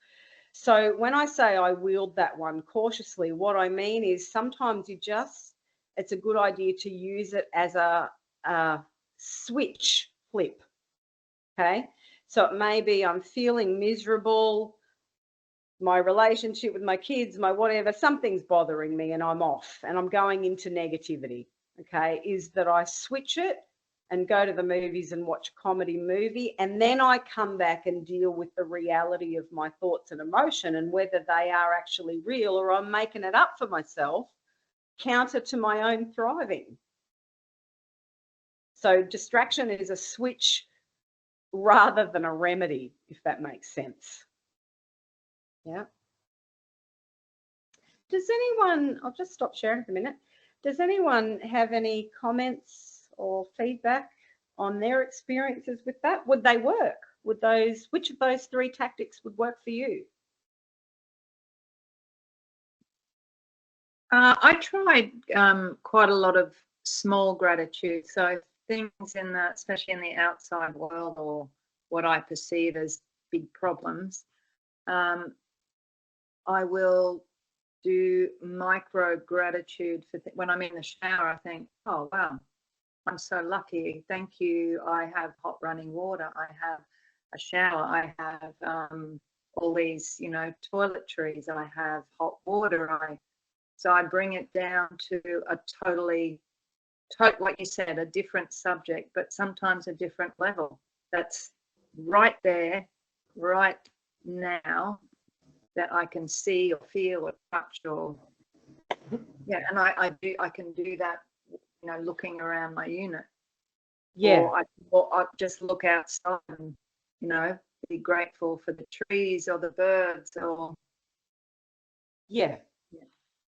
So when I say I wield that one cautiously, what I mean is sometimes it's a good idea to use it as a switch flip, okay? So it may be I'm feeling miserable, my relationship with my kids, my whatever, something's bothering me and I'm off and I'm going into negativity. okay, is that I switch it and go to the movies and watch a comedy movie, and then I come back and deal with the reality of my thoughts and emotion and whether they are actually real or I'm making it up for myself, counter to my own thriving. So distraction is a switch rather than a remedy, if that makes sense. Yeah. Does anyone, I'll just stop sharing for a minute. Does anyone have any comments or feedback on their experiences with that? Would they work? Would those, which of those 3 tactics would work for you? I tried quite a lot of small gratitude. So things in the, especially in the outside world or what I perceive as big problems, I will do micro gratitude for when I'm in the shower. I think, oh wow, I'm so lucky. Thank you. I have hot running water. I have a shower. I have all these, you know, toiletries. I have hot water. So I bring it down to a totally, like you said, a different subject, but sometimes a different level. That's right there, right now, that I can see or feel or touch or, yeah, and I can do that, you know, looking around my unit. Yeah. Or I just look outside and, you know, be grateful for the trees or the birds or. Yeah.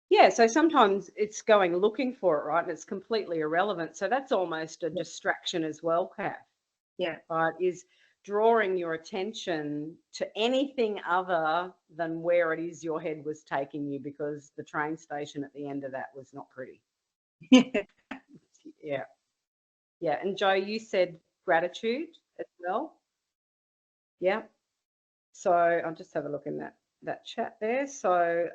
Yeah, so sometimes it's going looking for it, right? And it's completely irrelevant. So that's almost a distraction as well, Kath. Yeah. Right, is drawing your attention to anything other than where it is your head was taking you, because the train station at the end of that was not pretty. Yeah. Yeah. And Jo, you said gratitude as well. Yeah. So I'll just have a look in that chat there. So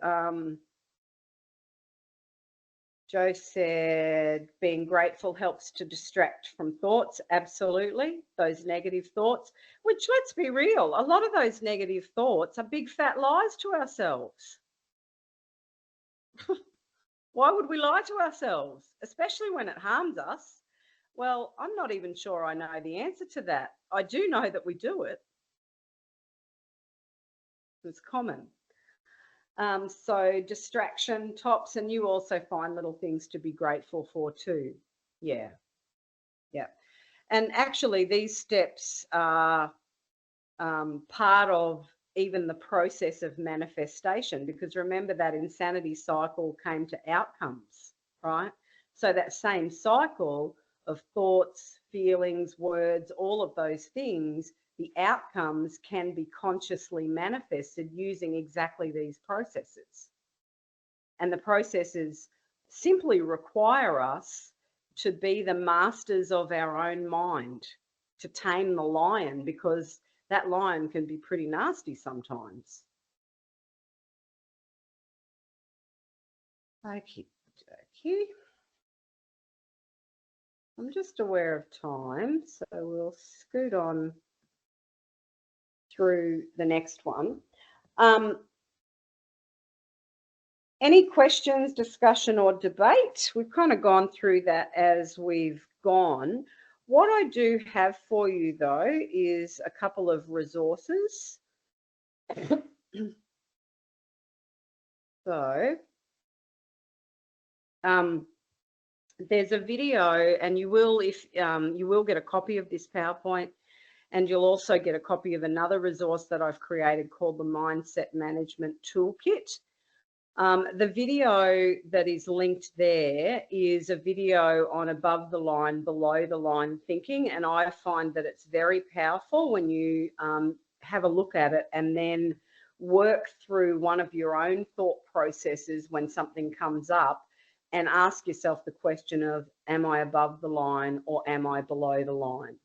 Jo said being grateful helps to distract from thoughts. Absolutely. Those negative thoughts, which, let's be real, a lot of those negative thoughts are big fat lies to ourselves. Why would we lie to ourselves, especially when it harms us? Well, I'm not even sure I know the answer to that. I do know that we do it. It's common. So distraction, tops, and you also find little things to be grateful for too. Yeah. Yeah. And actually these steps are part of even the process of manifestation, because remember that insanity cycle came to outcomes, right? So that same cycle of thoughts, feelings, words, all of those things, the outcomes can be consciously manifested using exactly these processes. And the processes simply require us to be the masters of our own mind, to tame the lion, because that lion can be pretty nasty sometimes. Okay. I'm just aware of time, so we'll scoot on through the next one. Any questions, discussion or debate? We've kind of gone through that as we've gone. What I do have for you though is a couple of resources. So there's a video, and you will, if you will get a copy of this PowerPoint, and you'll also get a copy of another resource that I've created called the Mindset Management Toolkit. The video that is linked there is a video on above the line, below the line thinking, and I find that it's very powerful when you have a look at it and then work through one of your own thought processes when something comes up and ask yourself the question of, am I above the line or am I below the line?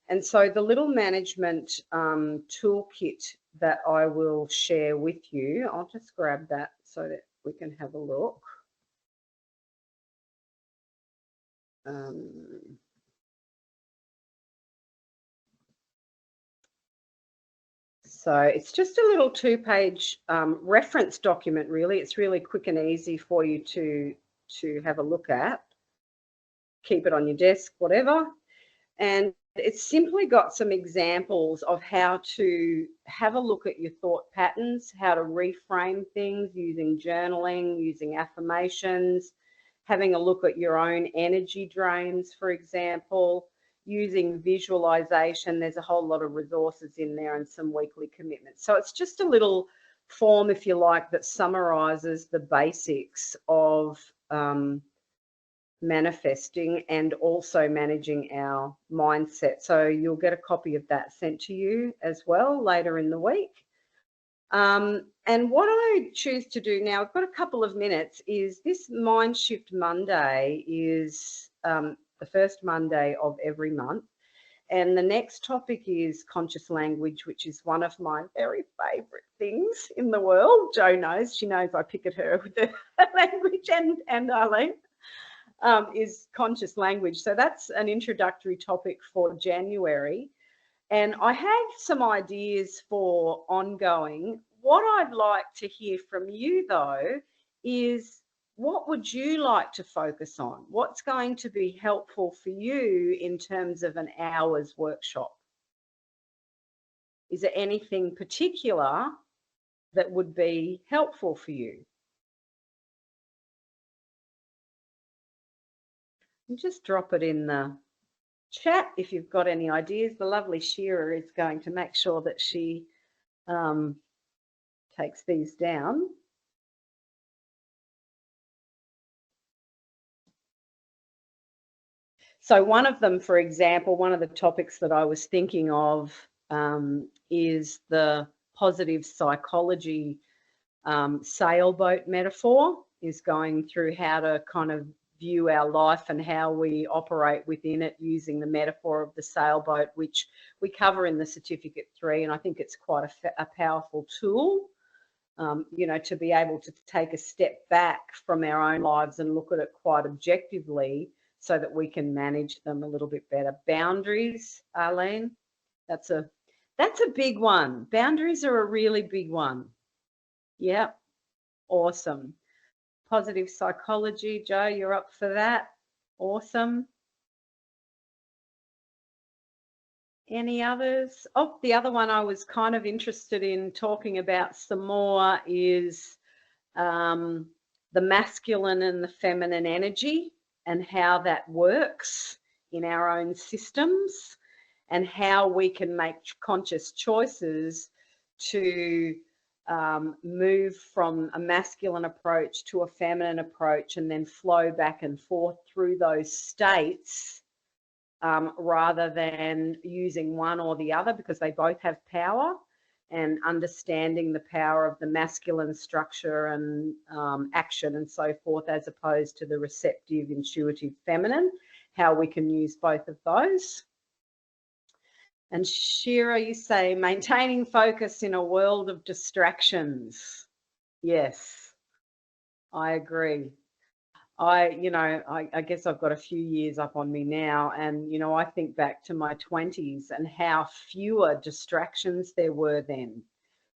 And so the little management toolkit that I will share with you, I'll just grab that so that we can have a look. So it's just a little 2-page reference document, really. It's really quick and easy for you to have a look at. keep it on your desk, whatever. And it's simply got some examples of how to have a look at your thought patterns, how to reframe things using journaling, using affirmations, having a look at your own energy drains, for example, using visualization. There's a whole lot of resources in there and some weekly commitments. So it's just a little form, if you like, that summarizes the basics of manifesting and also managing our mindset. So you'll get a copy of that sent to you as well later in the week. And what I choose to do now, I've got a couple of minutes, is this Mind Shift Monday is the first Monday of every month. And the next topic is conscious language, which is one of my very favourite things in the world. Jo knows, she knows I pick at her with the language, and Arlene, is conscious language. So that's an introductory topic for January. And I have some ideas for ongoing. What I'd like to hear from you, though, is what would you like to focus on? What's going to be helpful for you in terms of an hour's workshop? Is there anything particular that would be helpful for you? And just drop it in the chat if you've got any ideas. The lovely Shira is going to make sure that she takes these down. So one of them, for example, one of the topics that I was thinking of is the positive psychology sailboat metaphor, is going through how to kind of view our life and how we operate within it using the metaphor of the sailboat, which we cover in the Certificate 3. And I think it's quite a powerful tool, you know, to be able to take a step back from our own lives and look at it quite objectively so that we can manage them a little bit better. Boundaries, Arlene, that's a big one. Boundaries are a really big one. Yeah, awesome. Positive psychology, Jo, you're up for that. Awesome. Any others? Oh, the other one I was kind of interested in talking about some more is the masculine and the feminine energy and how that works in our own systems and how we can make conscious choices to move from a masculine approach to a feminine approach and then flow back and forth through those states rather than using one or the other, because they both have power, and understanding the power of the masculine structure and action and so forth, as opposed to the receptive, intuitive feminine, how we can use both of those. And Shira, you say maintaining focus in a world of distractions. Yes, I agree. I guess I've got a few years up on me now, and, you know, I think back to my 20s and how fewer distractions there were then.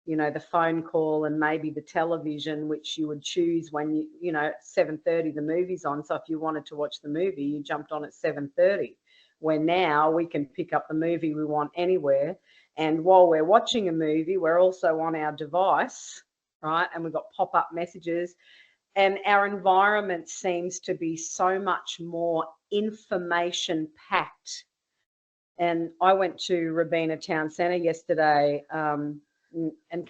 You know, the phone call and maybe the television, which you would choose when you know, at 7:30 the movie's on. So if you wanted to watch the movie, you jumped on at 7:30. Where now we can pick up the movie we want anywhere. And while we're watching a movie, we're also on our device, right? And we've got pop-up messages. And our environment seems to be so much more information packed. And I went to Robina Town Centre yesterday, and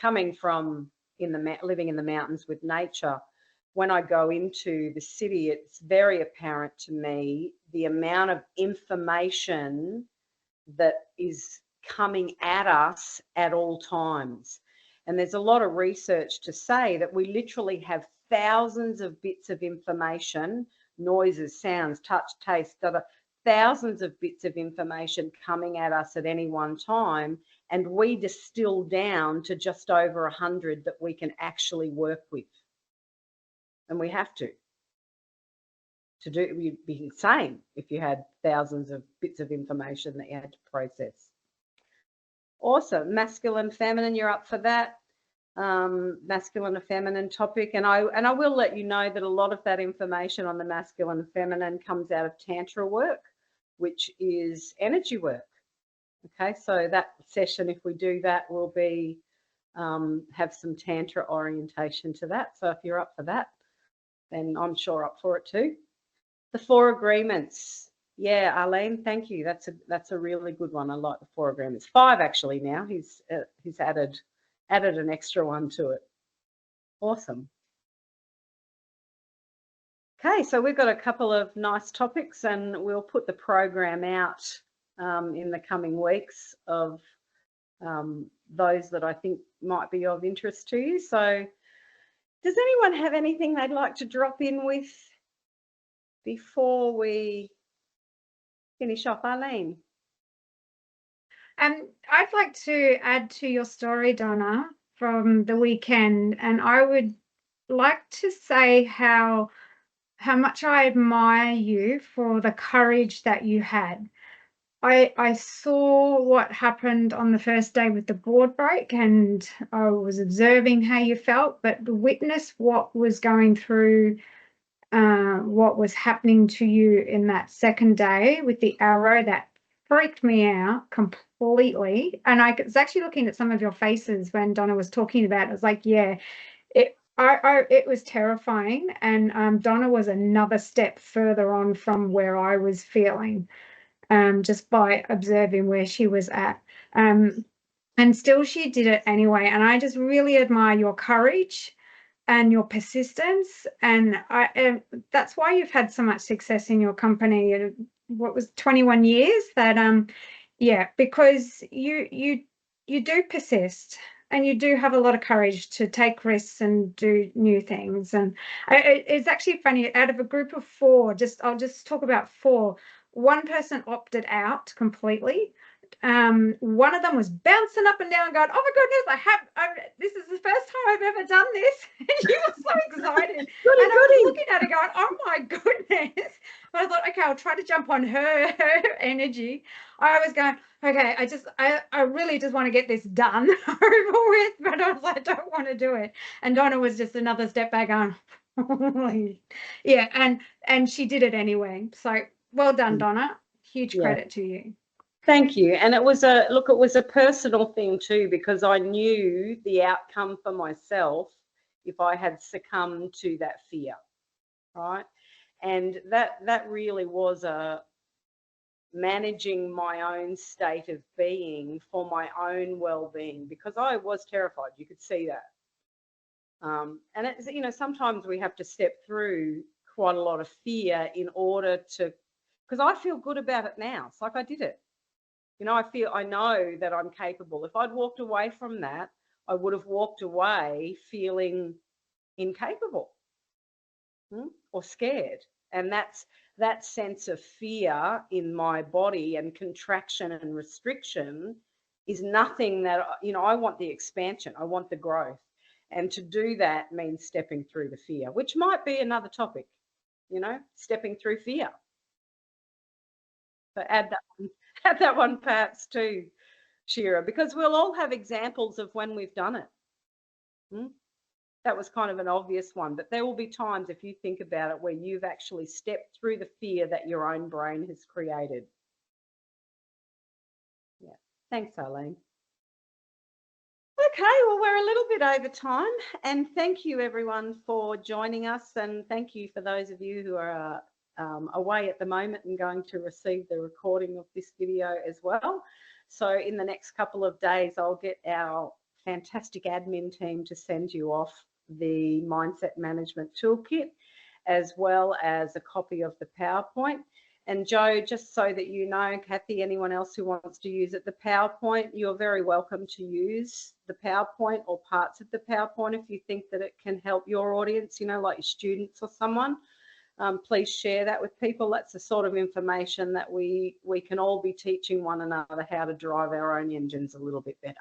coming from living in the mountains with nature, when I go into the city, it's very apparent to me the amount of information that is coming at us at all times. And there's a lot of research to say that we literally have thousands of bits of information, noises, sounds, touch, taste, thousands of bits of information coming at us at any one time. And we distill down to just over 100 that we can actually work with. And we have to do, you'd be insane if you had thousands of bits of information that you had to process. Awesome. Masculine, feminine, you're up for that. masculine and feminine topic, and I will let you know that a lot of that information on the masculine and feminine comes out of Tantra work, which is energy work. Okay, so that session, if we do that, will be have some Tantra orientation to that. So if you're up for that, then I'm sure up for it too. The 4 agreements. Yeah, Arlene, thank you. That's a really good one. I like the 4 agreements. 5 actually now. He's added an extra one to it. Awesome. Okay, so we've got a couple of nice topics, and we'll put the program out in the coming weeks of those that I think might be of interest to you. So does anyone have anything they'd like to drop in with before we finish off? Arlene? I'd like to add to your story, Donna, from the weekend, and I would like to say how much I admire you for the courage that you had. I saw what happened on the first day with the board break, and I was observing how you felt, but to witness what was going through, what was happening to you in that second day with the arrow, that freaked me out completely. And I was actually looking at some of your faces when Donna was talking about it. I was like, yeah, it was terrifying. And Donna was another step further on from where I was feeling, just by observing where she was at. And still she did it anyway. And I just really admire your courage and your persistence. And that's why you've had so much success in your company. And what was 21 years that, yeah, because you do persist. And you do have a lot of courage to take risks and do new things. And it's actually funny, out of a group of 4, I'll just talk about 4. One person opted out completely. One of them was bouncing up and down going, oh my goodness, this is the first time I've ever done this. And she was so excited. And I was looking at her going, oh my goodness. But I thought, okay, I'll try to jump on her energy. I was going, okay, I really just want to get this done over with, but I was like, I don't want to do it. And Donna was just another step back on. Yeah, and she did it anyway. So well done, Donna. Huge credit to you. Thank you. And it was a personal thing too, because I knew the outcome for myself if I had succumbed to that fear, right? And that really was a managing my own state of being for my own well-being, because I was terrified. You could see that. And it's, you know, sometimes we have to step through quite a lot of fear in order to, because I feel good about it now. It's like I did it. You know, I know that I'm capable. If I'd walked away from that, I would have walked away feeling incapable or scared. And that sense of fear in my body and contraction and restriction is nothing that, you know, I want the expansion. I want the growth. And to do that means stepping through the fear, which might be another topic, you know, stepping through fear. So add that one perhaps too, Shira, because we'll all have examples of when we've done it. That was kind of an obvious one, but there will be times, if you think about it, where you've actually stepped through the fear that your own brain has created. Yeah, thanks, Arlene. Okay, well, we're a little bit over time, and thank you everyone for joining us, and thank you for those of you who are away at the moment and going to receive the recording of this video as well. So in the next couple of days, I'll get our fantastic admin team to send you off the Mindset Management Toolkit, as well as a copy of the PowerPoint. And Joe, just so that you know, Kathy, anyone else who wants to use it, the PowerPoint, you're very welcome to use the PowerPoint or parts of the PowerPoint if you think that it can help your audience, you know, like your students or someone. Please share that with people. That's the sort of information that we can all be teaching one another how to drive our own engines a little bit better.